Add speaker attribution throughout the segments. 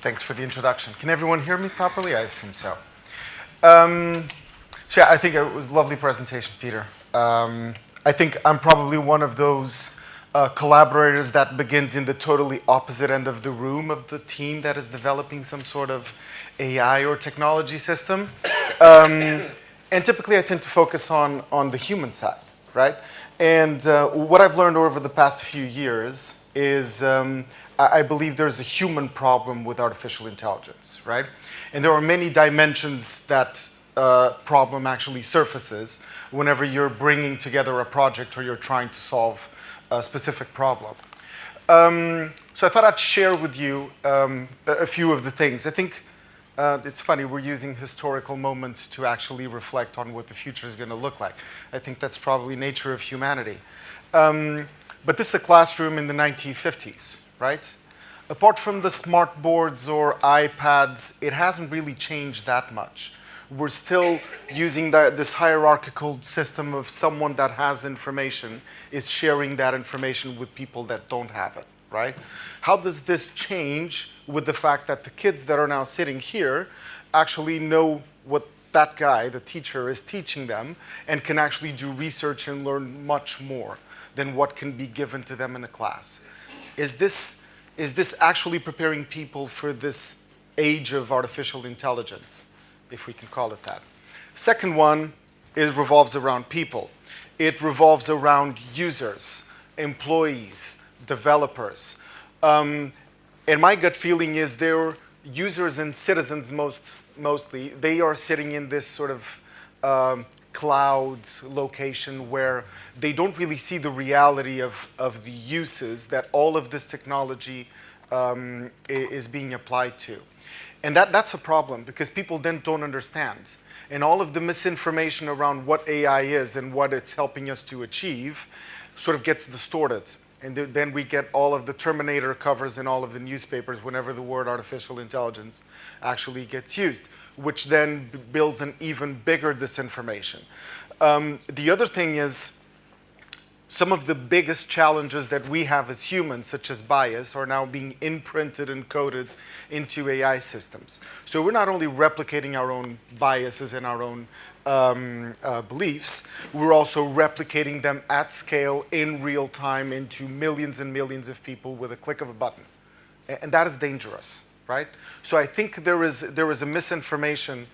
Speaker 1: Thanks for the introduction. Can everyone hear me properly? I assume so. Yeah, I think it was a lovely presentation, Peter. I think I'm probably one of those collaborators that begins in the totally opposite end of the room of the team that is developing some sort of AI or technology system. And typically I tend to focus on the human side, right? And what I've learned over the past few years is I believe there's a human problem with artificial intelligence, right? And there are many dimensions that problem actually surfaces whenever you're bringing together a project or you're trying to solve a specific problem. So I thought I'd share with you a few of the things. I think it's funny, we're using historical moments to actually reflect on what the future is going to look like. I think that's probably nature of humanity. But this is a classroom in the 1950s, right? Apart from the smart boards or iPads, it hasn't really changed that much. We're still using this hierarchical system of someone that has information is sharing that information with people that don't have it, right? How does this change with the fact that the kids that are now sitting here actually know what that guy, the teacher, is teaching them and can actually do research and learn much more than what can be given to them in a class? Is this actually preparing people for this age of artificial intelligence, if we can call it that? Second one revolves around people. It revolves around users, employees, developers. And my gut feeling is they're users and citizens mostly. They are sitting in this sort of cloud location where they don't really see the reality of the uses that all of this technology is being applied to. And that's a problem because people then don't understand. And all of the misinformation around what AI is and what it's helping us to achieve sort of gets distorted. And then we get all of the Terminator covers in all of the newspapers whenever the word artificial intelligence actually gets used, which then builds an even bigger disinformation. The other thing is some of the biggest challenges that we have as humans, such as bias, are now being imprinted and coded into AI systems. So we're not only replicating our own biases and our own beliefs, we're also replicating them at scale in real time into millions and millions of people with a click of a button. And that is dangerous, right? So I think there is a misinformation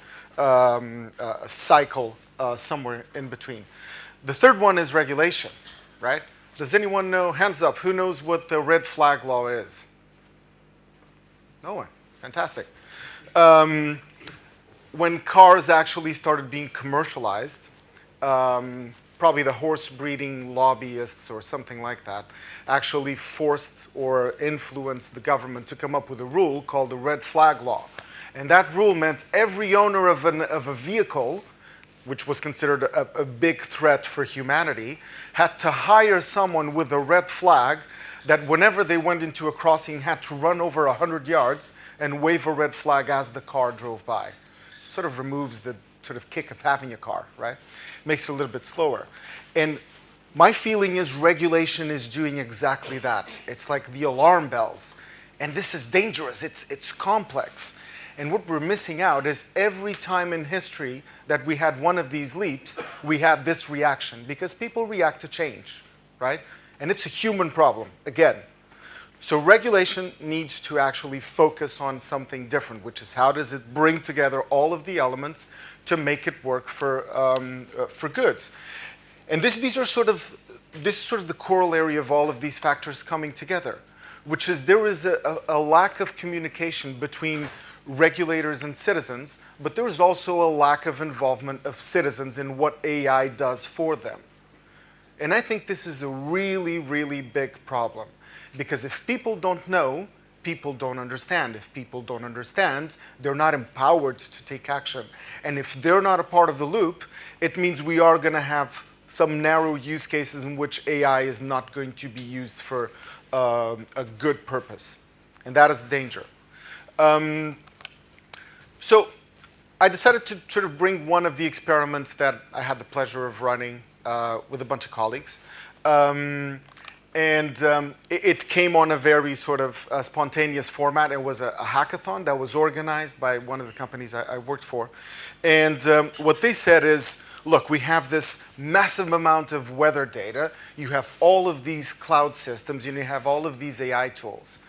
Speaker 1: cycle somewhere in between. The third one is regulation, right? Does anyone know, hands up, who knows what the red flag law is? No one, fantastic. When cars actually started being commercialized, probably the horse breeding lobbyists or something like that actually forced or influenced the government to come up with a rule called the red flag law. And that rule meant every owner of a vehicle, which was considered a big threat for humanity, had to hire someone with a red flag that whenever they went into a crossing had to run over 100 yards and wave a red flag as the car drove by. Sort of removes the sort of kick of having a car, right? Makes it a little bit slower. And my feeling is regulation is doing exactly that. It's like the alarm bells. And this is dangerous, it's complex. And what we're missing out is every time in history that we had one of these leaps, we had this reaction because people react to change, right? And it's a human problem, again. So regulation needs to actually focus on something different, which is how does it bring together all of the elements to make it work for goods. And this is sort of the corollary of all of these factors coming together, which is there is a lack of communication between regulators and citizens, but there's also a lack of involvement of citizens in what AI does for them. And I think this is a really, really big problem. Because if people don't know, people don't understand. If people don't understand, they're not empowered to take action. And if they're not a part of the loop, it means we are going to have some narrow use cases in which AI is not going to be used for a good purpose. And that is danger. So I decided to sort of bring one of the experiments that I had the pleasure of running with a bunch of colleagues. And it came on a very sort of spontaneous format. It was a hackathon that was organized by one of the companies I worked for. And what they said is, look, we have this massive amount of weather data. You have all of these cloud systems, and you have all of these AI tools.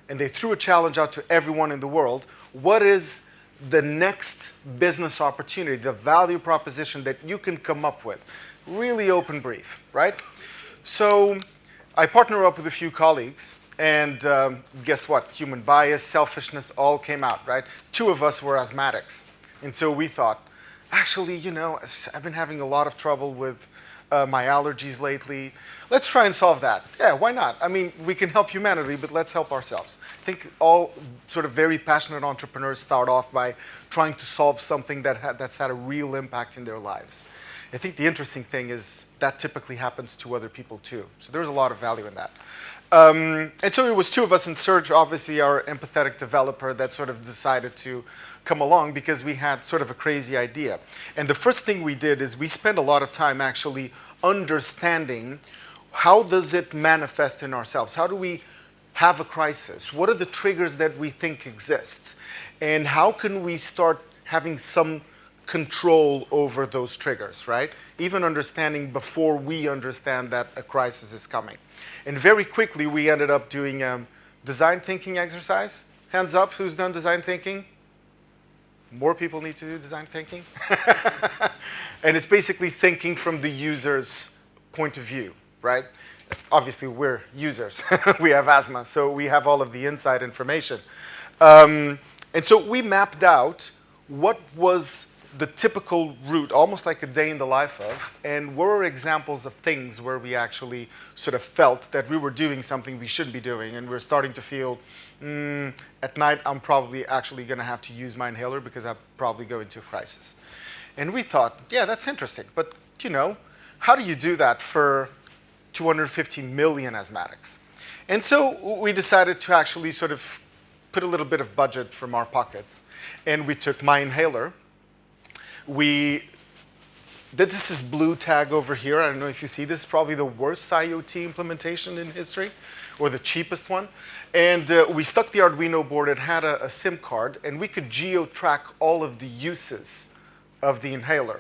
Speaker 1: And they threw a challenge out to everyone in the world. What is the next business opportunity, the value proposition that you can come up with? Really open brief, right? So I partner up with a few colleagues, and guess what? Human bias, selfishness, all came out, right? Two of us were asthmatics. And so we thought, actually, you know, I've been having a lot of trouble with my allergies lately. Let's try and solve that. Yeah, why not? I mean, we can help humanity, but let's help ourselves. I think all sort of very passionate entrepreneurs start off by trying to solve something that's had a real impact in their lives. I think the interesting thing is that typically happens to other people too. So there's a lot of value in that. And so it was two of us in search, obviously our empathetic developer that sort of decided to come along because we had sort of a crazy idea. And the first thing we did is we spent a lot of time actually understanding how does it manifest in ourselves? How do we have a crisis? What are the triggers that we think exist? And how can we start having some control over those triggers, right? Even understanding before we understand that a crisis is coming. And very quickly, we ended up doing a design thinking exercise. Hands up, who's done design thinking? More people need to do design thinking. And it's basically thinking from the user's point of view, right? Obviously, we're users. We have asthma, so we have all of the inside information. And so we mapped out what was the typical route, almost like a day in the life of, and were examples of things where we actually sort of felt that we were doing something we shouldn't be doing, and we're starting to feel, at night I'm probably actually going to have to use my inhaler because I'll probably go into a crisis. And we thought, yeah, that's interesting, but you know, how do you do that for 250 million asthmatics? And so we decided to actually sort of put a little bit of budget from our pockets, and we took my inhaler. This is blue tag over here. I don't know if you see this. It's probably the worst IoT implementation in history, or the cheapest one. And we stuck the Arduino board. It had a SIM card, and we could geo-track all of the uses of the inhaler.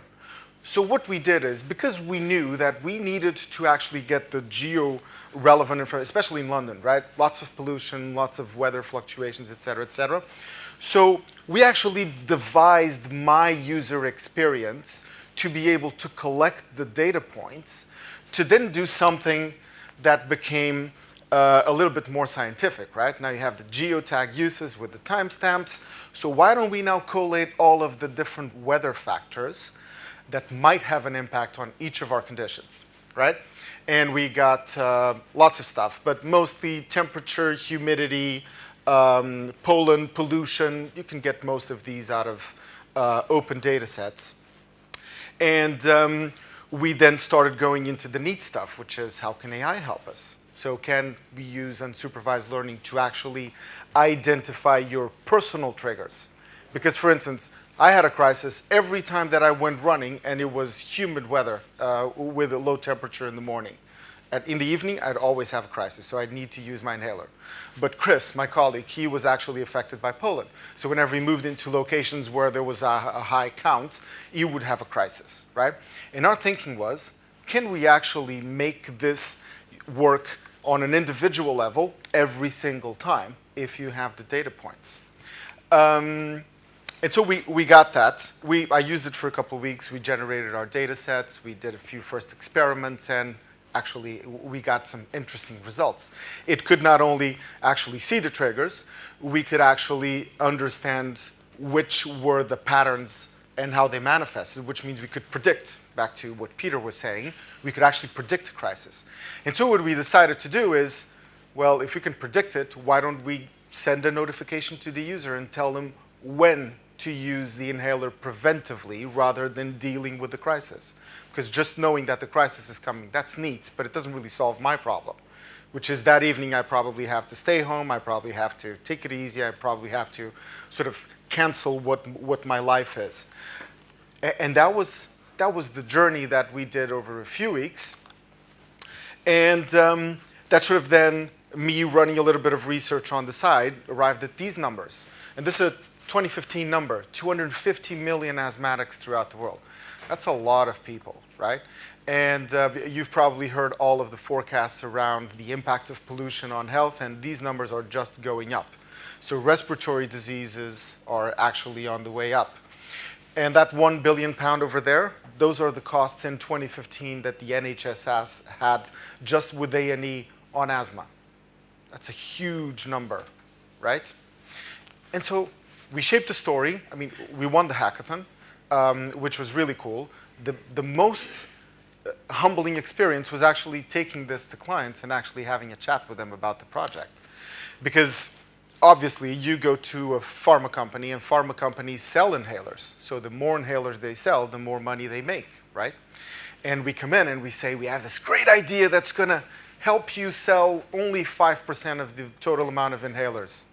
Speaker 1: So what we did is, because we knew that we needed to actually get the geo-relevant information, especially in London, right? Lots of pollution, lots of weather fluctuations, et cetera, et cetera. So we actually devised my user experience to be able to collect the data points to then do something that became a little bit more scientific, right? Now you have the geotag uses with the timestamps. So why don't we now collate all of the different weather factors that might have an impact on each of our conditions, right? And we got lots of stuff, but mostly temperature, humidity, pollen, pollution. You can get most of these out of open data sets. And we then started going into the neat stuff, which is how can AI help us? So can we use unsupervised learning to actually identify your personal triggers? Because, for instance, I had a crisis every time that I went running, and it was humid weather with a low temperature in the morning. In the evening, I'd always have a crisis, so I'd need to use my inhaler. But Chris, my colleague, he was actually affected by pollen. So whenever he moved into locations where there was a high count, he would have a crisis, right? And our thinking was, can we actually make this work on an individual level every single time if you have the data points? And so we got that. I used it for a couple of weeks. We generated our data sets. We did a few first experiments, and actually, we got some interesting results. It could not only actually see the triggers, we could actually understand which were the patterns and how they manifested, which means we could predict, back to what Peter was saying, we could actually predict a crisis. And so what we decided to do is, well, if we can predict it, why don't we send a notification to the user and tell them when to use the inhaler preventively rather than dealing with the crisis. Because just knowing that the crisis is coming, that's neat, but it doesn't really solve my problem, which is that evening I probably have to stay home, I probably have to take it easy, I probably have to sort of cancel what my life is. And that was the journey that we did over a few weeks. And that sort of then, me running a little bit of research on the side, arrived at these numbers. And this is a 2015 number, 250 million asthmatics throughout the world. That's a lot of people, right? And you've probably heard all of the forecasts around the impact of pollution on health, and these numbers are just going up. So respiratory diseases are actually on the way up. And that £1 billion over there, those are the costs in 2015 that the NHS had just with A&E on asthma. That's a huge number, right? And so we shaped a story. I mean, we won the hackathon, which was really cool. The most humbling experience was actually taking this to clients and actually having a chat with them about the project. Because obviously you go to a pharma company and pharma companies sell inhalers. So the more inhalers they sell, the more money they make, right? And we come in and we say, we have this great idea that's going to help you sell only 5% of the total amount of inhalers.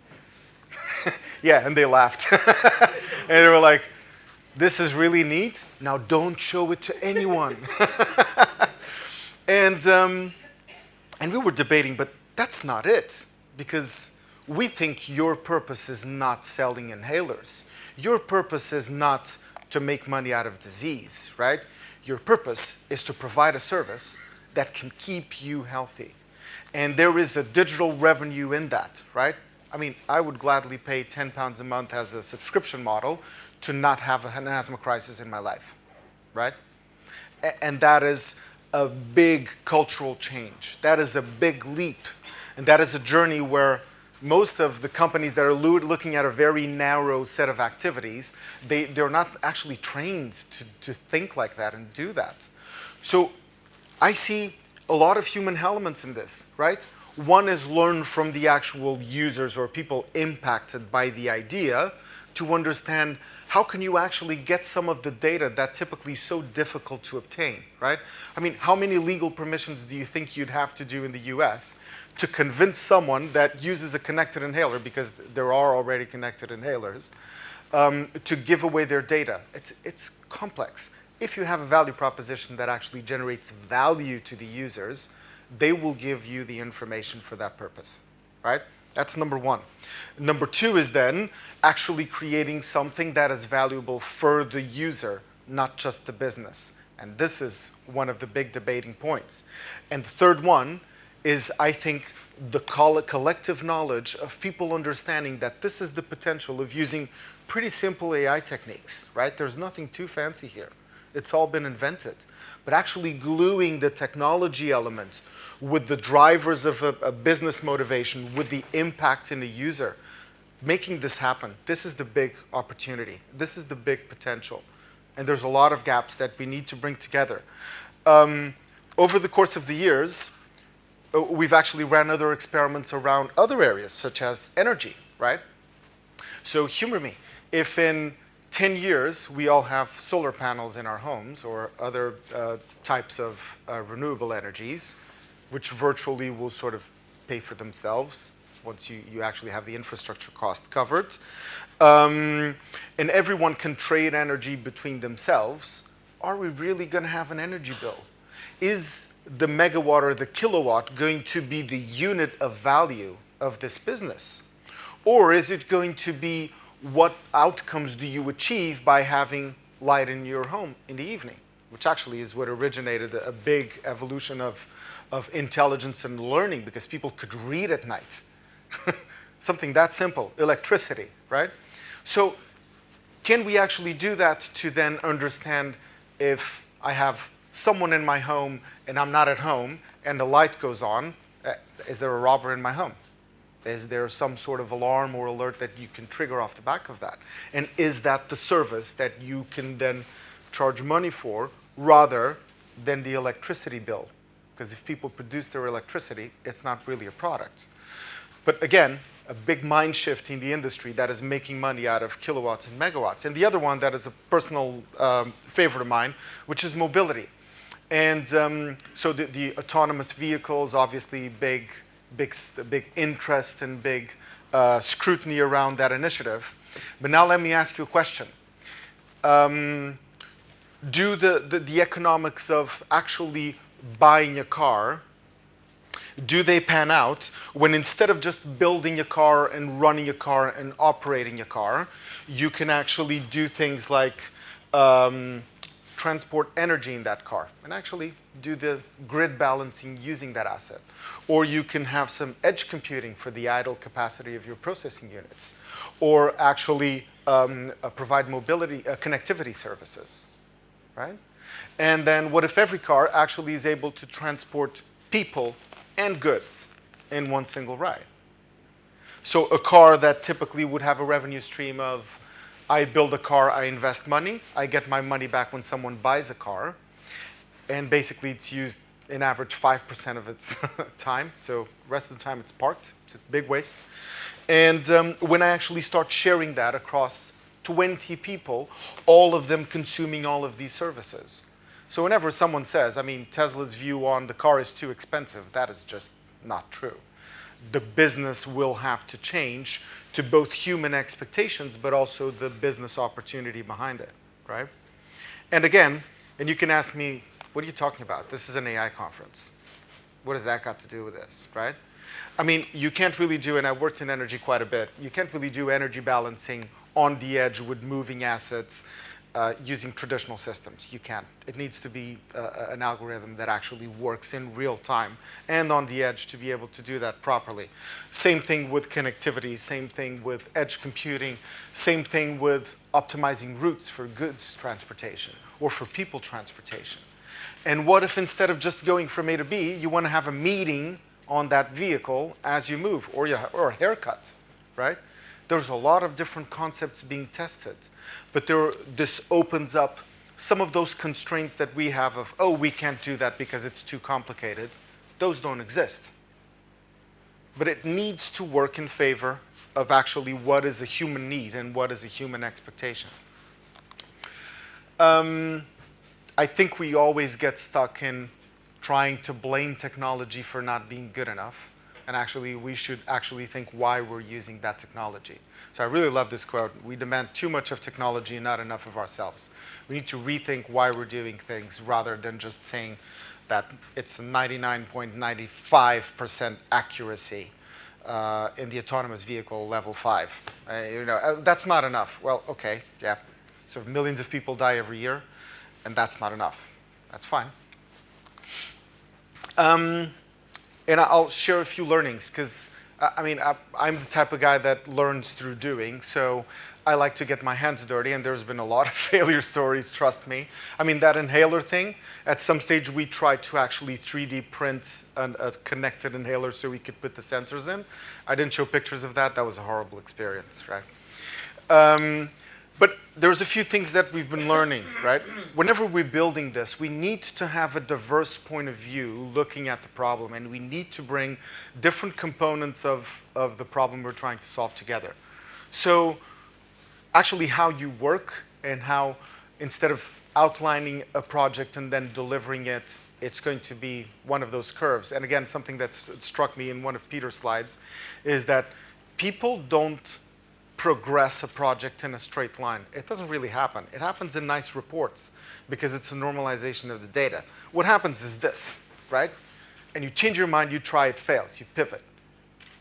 Speaker 1: Yeah, and they laughed. And they were like, this is really neat. Now don't show it to anyone. And we were debating, but that's not it. Because we think your purpose is not selling inhalers. Your purpose is not to make money out of disease, right? Your purpose is to provide a service that can keep you healthy. And there is a digital revenue in that, right? I mean, I would gladly pay £10 a month as a subscription model to not have an asthma crisis in my life, right? And that is a big cultural change. That is a big leap. And that is a journey where most of the companies that are looking at a very narrow set of activities, they're not actually trained to think like that and do that. So I see a lot of human elements in this, right? One is learn from the actual users or people impacted by the idea to understand how can you actually get some of the data that typically is so difficult to obtain, right? I mean, how many legal permissions do you think you'd have to do in the US to convince someone that uses a connected inhaler, because there are already connected inhalers, to give away their data? It's complex. If you have a value proposition that actually generates value to the users, they will give you the information for that purpose, right? That's number one. Number two is then actually creating something that is valuable for the user, not just the business. And this is one of the big debating points. And the third one is, I think, the collective knowledge of people understanding that this is the potential of using pretty simple AI techniques, right? There's nothing too fancy here. It's all been invented. But actually gluing the technology elements with the drivers of a business motivation, with the impact in the user, making this happen, this is the big opportunity. This is the big potential. And there's a lot of gaps that we need to bring together. Over the course of the years, we've actually ran other experiments around other areas, such as energy, right? So humor me. If in 10 years we all have solar panels in our homes or other types of renewable energies, which virtually will sort of pay for themselves once you actually have the infrastructure cost covered, and everyone can trade energy between themselves, are we really going to have an energy bill? Is the megawatt or the kilowatt going to be the unit of value of this business? Or is it going to be what outcomes do you achieve by having light in your home in the evening? Which actually is what originated a big evolution of intelligence and learning, because people could read at night. Something that simple, electricity, right? So can we actually do that to then understand if I have someone in my home and I'm not at home and the light goes on, is there a robber in my home? Is there some sort of alarm or alert that you can trigger off the back of that? And is that the service that you can then charge money for rather than the electricity bill? Because if people produce their electricity, it's not really a product. But again, a big mind shift in the industry that is making money out of kilowatts and megawatts. And the other one that is a personal favorite of mine, which is mobility. And so the autonomous vehicles, obviously big interest and big scrutiny around that initiative. But now let me ask you a question. Do the economics of actually buying a car do they pan out when instead of just building a car and running a car and operating a car, you can actually do things like transport energy in that car and actually do the grid balancing using that asset. Or you can have some edge computing for the idle capacity of your processing units. Or actually provide mobility, connectivity services, right? And then what if every car actually is able to transport people and goods in one single ride? So a car that typically would have a revenue stream of, I build a car, I invest money, I get my money back when someone buys a car, and basically it's used in average 5% of its time, so the rest of the time it's parked, it's a big waste. And when I actually start sharing that across 20 people, all of them consuming all of these services. So whenever someone says, I mean, Tesla's view on the car is too expensive, that is just not true. The business will have to change to both human expectations, but also the business opportunity behind it, right? And again, and you can ask me, what are you talking about? This is an AI conference. What has that got to do with this, right? I mean, you can't really do, and I worked in energy quite a bit, you can't really do energy balancing on the edge with moving assets using traditional systems. You can't. It needs to be an algorithm that actually works in real time and on the edge to be able to do that properly. Same thing with connectivity, same thing with edge computing, same thing with optimizing routes for goods transportation or for people transportation. And what if instead of just going from A to B, you want to have a meeting on that vehicle as you move, or a haircut, right? There's a lot of different concepts being tested, but this opens up some of those constraints that we have of, oh, we can't do that because it's too complicated. Those don't exist. But it needs to work in favor of actually what is a human need and what is a human expectation. I think we always get stuck in trying to blame technology for not being good enough. And actually, we should actually think why we're using that technology. So I really love this quote. We demand too much of technology and not enough of ourselves. We need to rethink why we're doing things rather than just saying that it's a 99.95% accuracy in the autonomous vehicle level 5. That's not enough. Well, okay, yeah. So millions of people die every year, and that's not enough. That's fine. And I'll share a few learnings because, I'm the type of guy that learns through doing. So I like to get my hands dirty, and there's been a lot of failure stories, trust me. I mean, that inhaler thing, at some stage we tried to actually 3D print a connected inhaler so we could put the sensors in. I didn't show pictures of that. That was a horrible experience, right? But there's a few things that we've been learning, right? Whenever we're building this, we need to have a diverse point of view looking at the problem, and we need to bring different components of the problem we're trying to solve together. So actually how you work and how instead of outlining a project and then delivering it, it's going to be one of those curves. And again, something that struck me in one of Peter's slides is that people don't progress a project in a straight line. It doesn't really happen. It happens in nice reports because it's a normalization of the data. What happens is this, right? And you change your mind, you try, it fails, you pivot.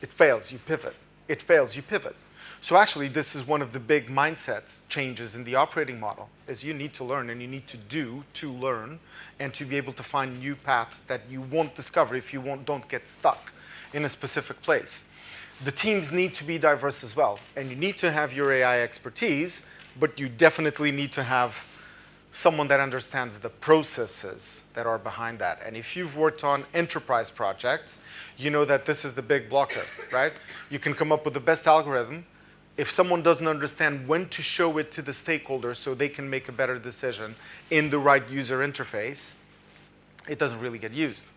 Speaker 1: It fails, you pivot. It fails, you pivot. So actually, this is one of the big mindsets changes in the operating model, is you need to learn and you need to do to learn and to be able to find new paths that you won't discover if you don't get stuck in a specific place. The teams need to be diverse as well, and you need to have your AI expertise, but you definitely need to have someone that understands the processes that are behind that. And if you've worked on enterprise projects, you know that this is the big blocker, right? You can come up with the best algorithm. If someone doesn't understand when to show it to the stakeholders so they can make a better decision in the right user interface, it doesn't really get used.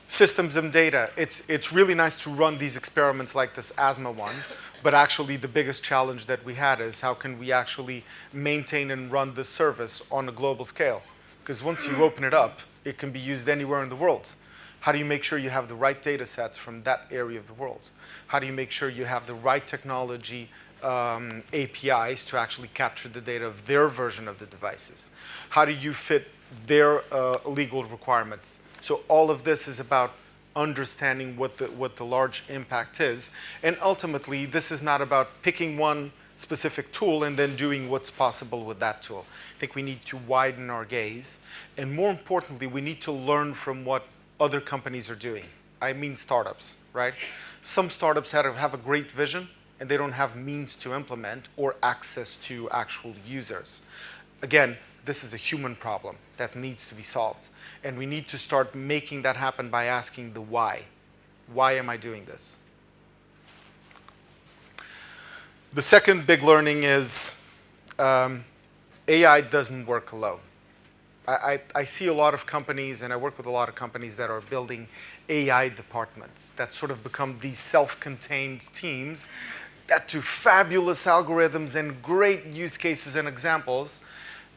Speaker 1: Systems and data. It's really nice to run these experiments like this asthma one, but actually the biggest challenge that we had is how can we actually maintain and run the service on a global scale? Because once you open it up, it can be used anywhere in the world. How do you make sure you have the right data sets from that area of the world? How do you make sure you have the right technology APIs to actually capture the data of their version of the devices? How do you fit their legal requirements? So all of this is about understanding what the large impact is. And ultimately, this is not about picking one specific tool and then doing what's possible with that tool. I think we need to widen our gaze. And more importantly, we need to learn from what other companies are doing. I mean startups, right? Some startups have a great vision, and they don't have means to implement or access to actual users. Again, this is a human problem that needs to be solved. And we need to start making that happen by asking the why. Why am I doing this? The second big learning is AI doesn't work alone. I see a lot of companies, and I work with a lot of companies that are building AI departments that sort of become these self-contained teams that do fabulous algorithms and great use cases and examples,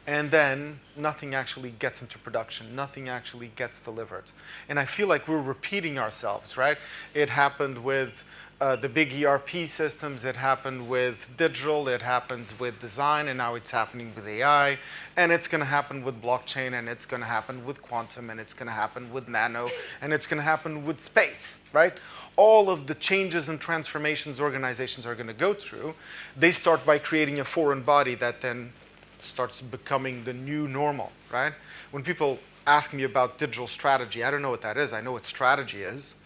Speaker 1: and then nothing actually gets into production. Nothing actually gets delivered. And I feel like we're repeating ourselves, right? It happened with the big ERP systems, it happened with digital, it happens with design, and now it's happening with AI, and it's going to happen with blockchain, and it's going to happen with quantum, and it's going to happen with nano, and it's going to happen with space, right? All of the changes and transformations organizations are going to go through, they start by creating a foreign body that then starts becoming the new normal, right? When people ask me about digital strategy, I don't know what that is. I know what strategy is,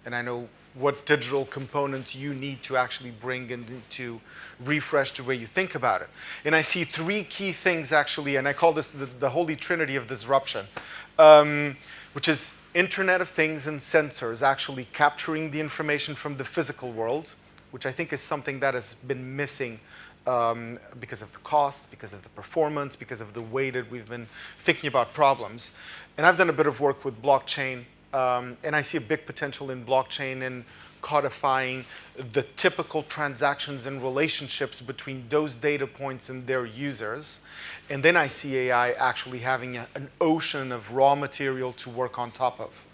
Speaker 1: and I know what digital components you need to actually bring in to refresh the way you think about it. And I see three key things actually, and I call this the holy trinity of disruption, which is Internet of Things and sensors actually capturing the information from the physical world, which I think is something that has been missing because of the cost, because of the performance, because of the way that we've been thinking about problems. And I've done a bit of work with blockchain, and I see a big potential in blockchain in codifying the typical transactions and relationships between those data points and their users. And then I see AI actually having an ocean of raw material to work on top of.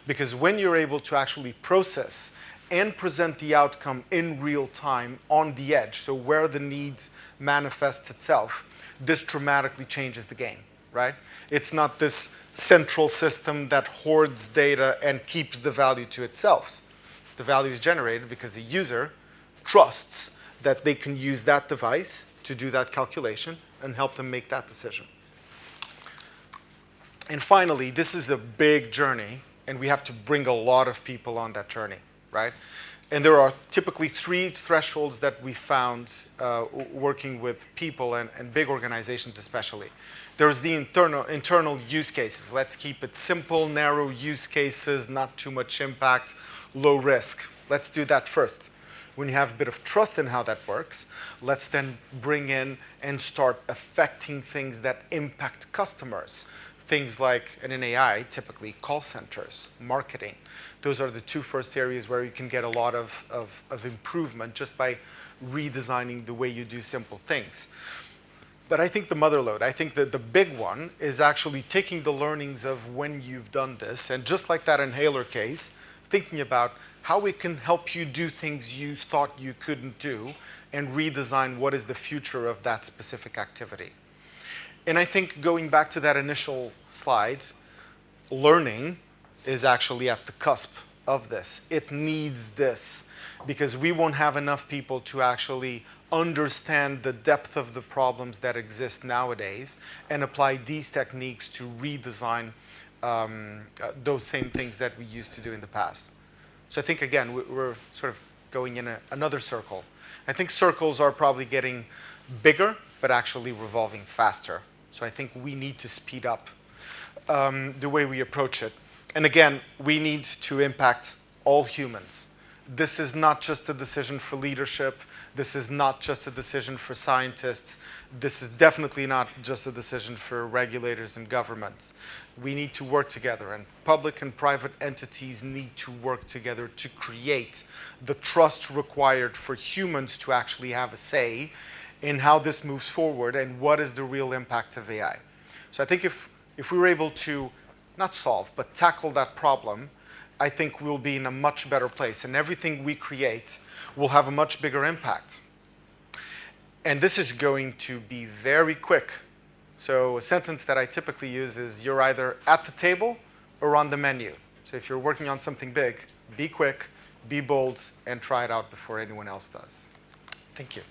Speaker 1: Because when you're able to actually process and present the outcome in real time on the edge, so where the need manifests itself, this dramatically changes the game, right? It's not this central system that hoards data and keeps the value to itself. The value is generated because a user trusts that they can use that device to do that calculation and help them make that decision. And finally, this is a big journey, and we have to bring a lot of people on that journey, right? And there are typically three thresholds that we found working with people and big organizations especially. There's the internal use cases. Let's keep it simple, narrow use cases, not too much impact, low risk. Let's do that first. When you have a bit of trust in how that works, let's then bring in and start affecting things that impact customers. Things like, and in AI, typically call centers, marketing. Those are the two first areas where you can get a lot of improvement just by redesigning the way you do simple things. But I think the mother lode, I think that the big one is actually taking the learnings of when you've done this, and just like that inhaler case, thinking about how we can help you do things you thought you couldn't do and redesign what is the future of that specific activity. And I think going back to that initial slide, learning is actually at the cusp of this. It needs this because we won't have enough people to actually understand the depth of the problems that exist nowadays and apply these techniques to redesign those same things that we used to do in the past. So I think, again, we're sort of going in another circle. I think circles are probably getting bigger, but actually revolving faster. So I think we need to speed up the way we approach it. And again, we need to impact all humans. This is not just a decision for leadership. This is not just a decision for scientists. This is definitely not just a decision for regulators and governments. We need to work together, and public and private entities need to work together to create the trust required for humans to actually have a say in how this moves forward and what is the real impact of AI. So I think if we were able to not solve, but tackle that problem, I think we'll be in a much better place, and everything we create will have a much bigger impact. And this is going to be very quick. So a sentence that I typically use is, you're either at the table or on the menu. So if you're working on something big, be quick, be bold, and try it out before anyone else does. Thank you.